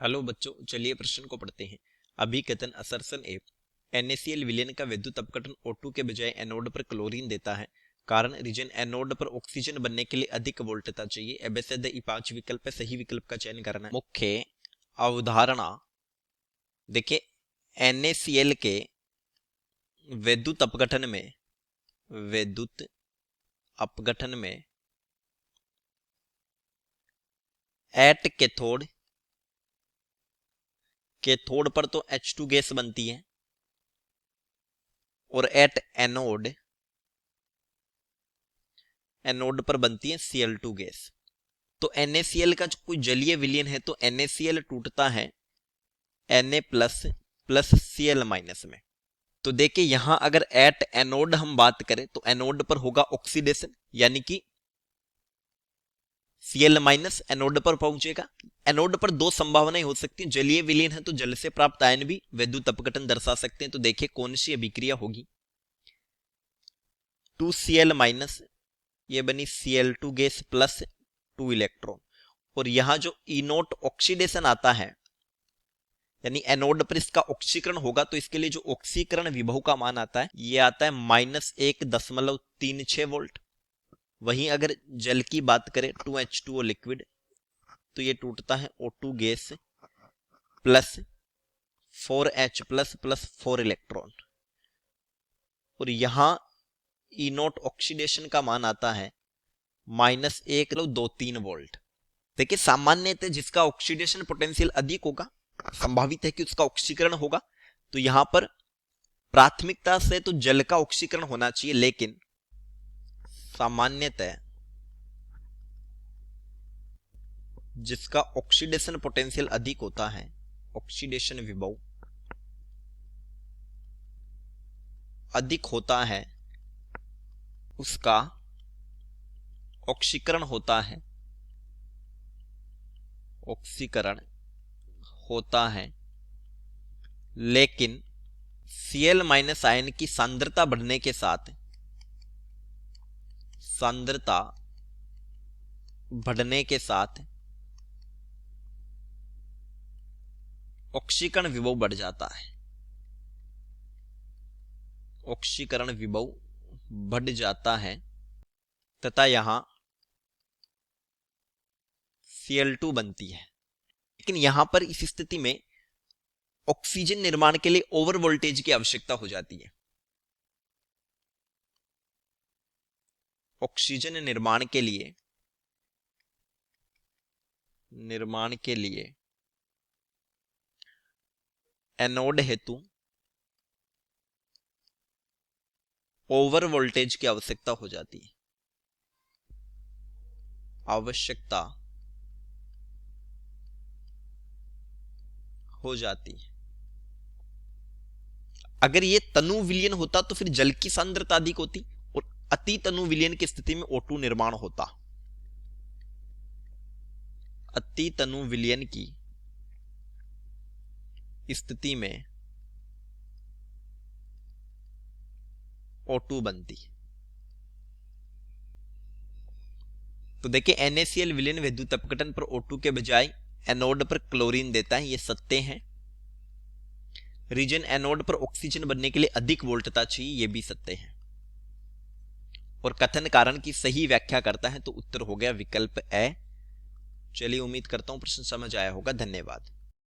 Hello बच्चों, चलिए प्रश्न को पढ़ते हैं। अभिकथन असर्सन ए NaCl विलयन का विद्युत अपघटन O2 के बजाय एनोड पर क्लोरीन देता है। कारण रीजन एनोड पर ऑक्सीजन बनने के लिए अधिक वोल्टता चाहिए। एबेसेद ई 5 विकल्प है, सही विकल्प का चयन करना है। मुख्य अवधारणा देखिए NaCl के विद्युत अपघटन में एट कैथोड पर तो H2 गैस बनती है और एट एनोड पर बनती है Cl2 गैस। तो NaCl का जो कोई जलीय विलयन है तो NaCl टूटता है Na प्लस Cl माइनस में। तो देखिए यहां अगर एट एनोड हम बात करें तो एनोड पर होगा ऑक्सीडेशन, यानी कि Cl माइनस एनोड पर पहुंचेगा। एनोड पर दो संभावनाएं हो सकती हैं, जलीय विलयन है तो जल से प्राप्त आयन भी विद्युत अपघटन दर्शा सकते हैं। तो देखिए कौन सी अभिक्रिया होगी। 2Cl माइनस ये बनी Cl2 गैस प्लस 2 इलेक्ट्रॉन, और यहां जो E0 ऑक्सीडेशन आता है यानी एनोड पर इसका ऑक्सीकरण होगा तो इसके लिए जो ऑक्सीकरण विभव का मान आता है ये आता है -1.36 वोल्ट। वहीं अगर जल की बात करें 2H2O लिक्विड तो ये टूटता है O2 gas plus 4H plus 4 electron, और यहां E0 ऑक्सीडेशन का मान आता है -1.23 वोल्ट। देखिए सामान्यतः जिसका ऑक्सीडेशन पोटेंशियल अधिक होगा संभावित है कि उसका ऑक्सीकरण होगा। तो यहां पर प्राथमिकता से तो जल का ऑक्सीकरण होना चाहिए, लेकिन सामान्यतः जिसका ऑक्सीडेशन पोटेंशियल अधिक होता है, ऑक्सीडेशन विभव अधिक होता है, उसका ऑक्सीकरण होता है, लेकिन Cl माइनस आयन की सांद्रता बढ़ने के साथ ऑक्सीकरण विभव बढ़ जाता है। ऑक्सीकरण विभव बढ़ जाता है तथा यहां Cl2 बनती है। लेकिन यहां पर इस स्थिति में ऑक्सीजन निर्माण के लिए ओवर वोल्टेज की आवश्यकता हो जाती है। ऑक्सीजन निर्माण के लिए एनोड हेतु ओवर वोल्टेज की आवश्यकता हो जाती है। अगर ये तनु विलयन होता तो फिर जल की सांद्रता अधिक होती और अति तनु विलयन की स्थिति में O2 निर्माण होता। अति तनु विलयन की स्थिति में O2 बनती। तो देखिए NaCl विलयन विद्युत अपघटन पर O2 के बजाय एनोड पर क्लोरीन देता है, ये सत्य है। रीजन एनोड पर ऑक्सीजन बनने के लिए अधिक वोल्टता चाहिए, यह भी सत्य है। और कथन कारण की सही व्याख्या करता है, तो उत्तर हो गया विकल्प ए। चलिए उम्मीद करता हूं प्रश्न समझ आया होगा। धन्यवाद।